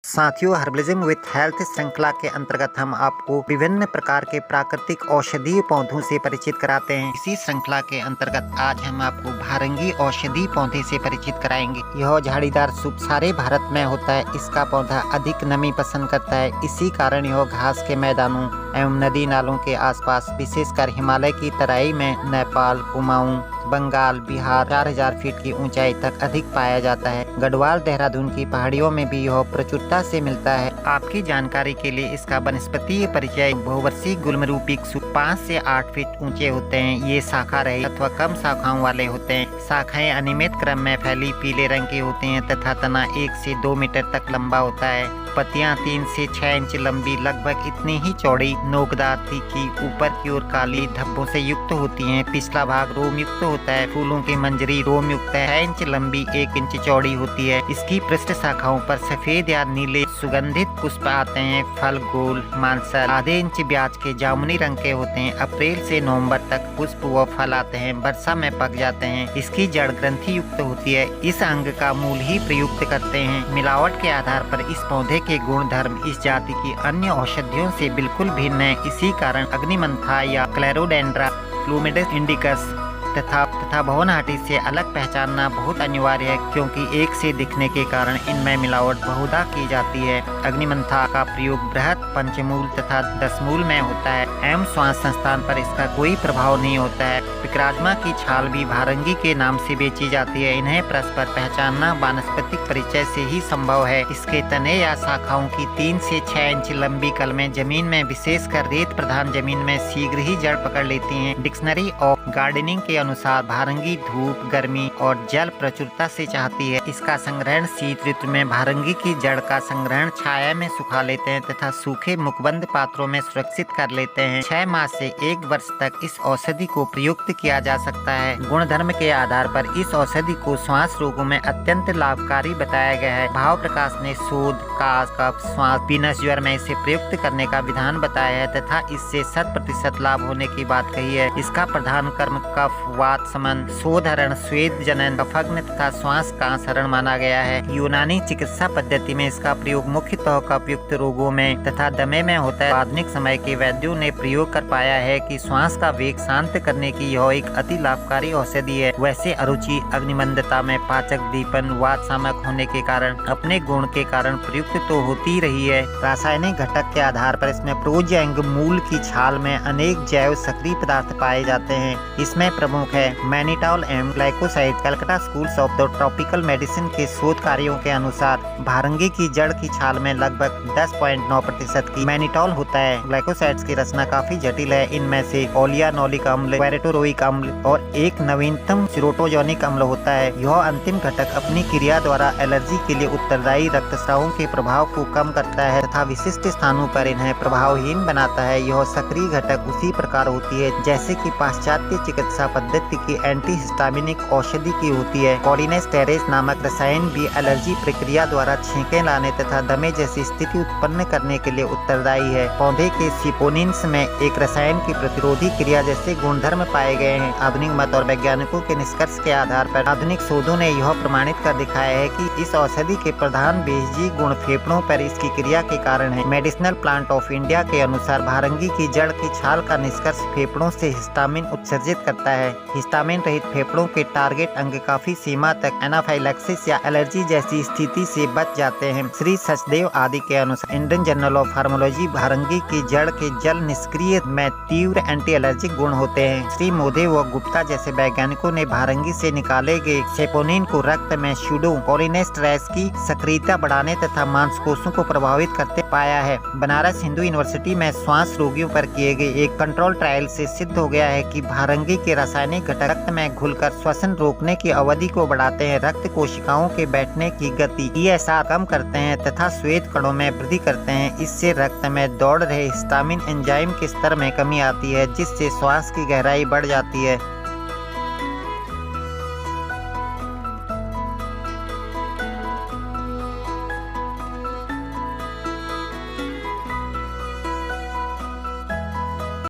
साथियों, herbalism with health श्रृंखला के अंतर्गत हम आपको विभिन्न प्रकार के प्राकृतिक औषधीय पौधों से परिचित कराते हैं। इसी श्रृंखला के अंतर्गत आज हम आपको भारंगी औषधीय पौधे से परिचित कराएंगे। यह झाड़ीदार सूप सारे भारत में होता है। इसका पौधा अधिक नमी पसंद करता है। इसी कारण यह घास के मैदानों एवं नदी नालों के आसपास, विशेषकर हिमालय की तराई में नेपाल, कुमाऊं, बंगाल, बिहार 4000 फीट की ऊंचाई तक अधिक पाया जाता है। गढ़वाल, देहरादून की पहाड़ियों में भी यह प्रचुरता से मिलता है। आपकी जानकारी के लिए इसका वनस्पतीय परिचय: बहुवर्षीय गुल्मरूपी सूप 5 से 8 फीट ऊंचे होते हैं। ये शाखा रहित अथवा कम शाखाओं वाले होते हैं। शाखाएं अनियमित क्रम में फैली पीले रंग की होती हैं तथा तना 1 से 2 मीटर तक लंबा होता है। पत्तियां 3 से 6 इंच लंबी, लगभग इतनी ही चौड़ी, नोकदार, तीखी, ऊपर की ओर काली धब्बों से युक्त होती हैं। पिछला भाग रोम युक्त होता है। फूलों की मंजरी रोम युक्त है। 6 इंच लंबी, 1 इंच चौड़ी होती है। इसकी पृष्ठ शाखाओं पर सफेद या नीले सुगंधित पुष्प आते हैं। फल गोल, मांसल, आधे इंच ब्याज के जामुनी रंग के होते हैं। अप्रैल से नवंबर तक पुष्प व फल आते हैं। वर्षा में पक जाते हैं। इसकी जड़ ग्रंथि युक्त होती है। इस अंग का मूल ही प्रयुक्त करते हैं। मिलावट के आधार पर इस पौधे के गुण धर्म इस जाति की अन्य औषधियों से बिल्कुल भिन्न है। इसी कारण अग्निमंथा या क्लेरोडेंड्रा फ्लूमिडस इंडिकस तथा भवनहाटी से अलग पहचानना बहुत अनिवार्य है, क्योंकि एक से दिखने के कारण इनमें मिलावट बहुधा की जाती है। अग्निमंथा का प्रयोग बृहत, पंचमूल तथा दशमूल में होता है एवं श्वास संस्थान पर इसका कोई प्रभाव नहीं होता है। पिपराजमा की छाल भी भारंगी के नाम से बेची जाती है। इन्हें परस्पर पहचानना वानस्पतिक परिचय से ही संभव है। इसके तने या शाखाओं की 3 से 6 इंच लंबी कलमें जमीन में, विशेषकर रेत प्रधान जमीन में शीघ्र ही जड़ पकड़ लेती हैं। डिक्शनरी ऑफ गार्डनिंग के अनुसार भारंगी धूप, गर्मी और जल प्रचुरता से चाहती है। इसका संग्रहण शीत ऋतु में भारंगी की जड़ का संग्रहण छाया में सुखा लेते हैं तथा सूखे मुखबंद पात्रों में सुरक्षित कर लेते हैं। 6 माह से 1 वर्ष तक इस औषधि को प्रयुक्त किया जा सकता है। गुणधर्म के आधार पर इस औषधि को श्वास रोगों में अत्यंत लाभकारी बताया गया है। भाव प्रकाश ने शोध, काश, कफ, श्वास, पीनस ज्वर में इसे प्रयुक्त करने का विधान बताया है तथा इससे 100% लाभ होने की बात कही है। इसका प्रधान कर्म कफ, वात शमन, शोधहरण, स्वेद जनन, कफग्न तथा श्वास का हरण माना गया है। यूनानी चिकित्सा पद्धति में इसका प्रयोग मुख्यतः कफयुक्त रोगों में तथा दमे में होता है। आधुनिक समय के वैद्यों ने प्रयोग कर पाया है कि श्वास का वेग शांत करने की यह एक अति लाभकारी औषधि है। वैसे अरुचि, अग्निमंदता में पाचक दीपन, वात शामक होने के कारण अपने गुण के कारण प्रयुक्त तो होती रही है। रासायनिक घटक के आधार पर इसमें प्रोजैंग मूल की छाल में अनेक जैव सक्रिय पदार्थ पाए जाते हैं। इसमें प्रमुख है मैनिटॉल एवं glycoside. Calcutta schools of the tropical medicine के शोध कार्यों के अनुसार भारंगी की जड़ की छाल में लगभग 10.9% की मैनिटॉल होता है। ग्लाइकोसाइड्स की रचना काफी जटिल है। इनमें से ओलियानोलिक अम्ल, क्वेरेटोरोइक अम्ल और एक नवीनतम सिरोटोजेनिक अम्ल होता है। यह अंतिम घटक अपनी क्रिया द्वारा एलर्जी के लिए उत्तरदायी रक्तस्रावों के प्रभाव को कम करता है तथा विशिष्ट स्थानों पर इन्हें प्रभावहीन बनाता है। यह सक्रिय घटक उसी प्रकार होती है जैसे कि पाश्चात्य चिकित्सा पद्धति की एंटीहिस्टामिनिक औषधि की होती है। कोलिनेस्टेरेज नामक रसायन भी एलर्जी प्रक्रिया द्वारा छींके लाने तथा दमे जैसी स्थिति उत्पन्न करने के लिए उत्तरदायी है। पौधे के सिपोनिन्स में एक रसायन की प्रतिरोधी क्रिया जैसे गुणधर्म पाए गए हैं। आधुनिक मत और वैज्ञानिकों के निष्कर्ष के आधार पर आधुनिक शोधों ने यह प्रमाणित कर दिखाया है कि इस औषधि के प्रधान बेहजी गुण फेफड़ों पर इसकी क्रिया के कारण है। मेडिसिनल प्लांट ऑफ इंडिया के अनुसार भारंगी की जड़ की छाल का निष्कर्ष फेफड़ों से हिस्टामिन उत्सर्जित करता है। हिस्टामिन रहित फेफड़ों के टारगेट अंग काफी सीमा तक एनाफाइलैक्सिस या एलर्जी जैसी स्थिति से बच जाते हैं। श्री सचदेव आदि के अनुसार इंडियन जर्नल ऑफ फार्मोलॉजी भारंगी की जड़ के जल निष्क्रिय में तीव्र एंटी एलर्जिक गुण होते हैं। श्री मोदे व गुप्ता जैसे वैज्ञानिकों ने भारंगी से निकाले गए सेपोनिन को रक्त में सूडो कोलिनेस्टेरेज की सक्रियता बढ़ाने तथा मांसकोशों को प्रभावित करते पाया है। बनारस हिंदू यूनिवर्सिटी में श्वास रोगियों पर किए गए एक कंट्रोल ट्रायल से सिद्ध हो गया है कि भारंगी के रासायनिक घटक रक्त में घुलकर श्वसन रोकने की अवधि को बढ़ाते हैं, रक्त कोशिकाओं के बैठने की गति ESR कम करते हैं तथा श्वेत कणों में वृद्धि करते हैं। इससे रक्त में दौड़ रहे हिस्टामिन एंजाइम के स्तर में कमी आती है, जिससे श्वास की गहराई बढ़ जाती है।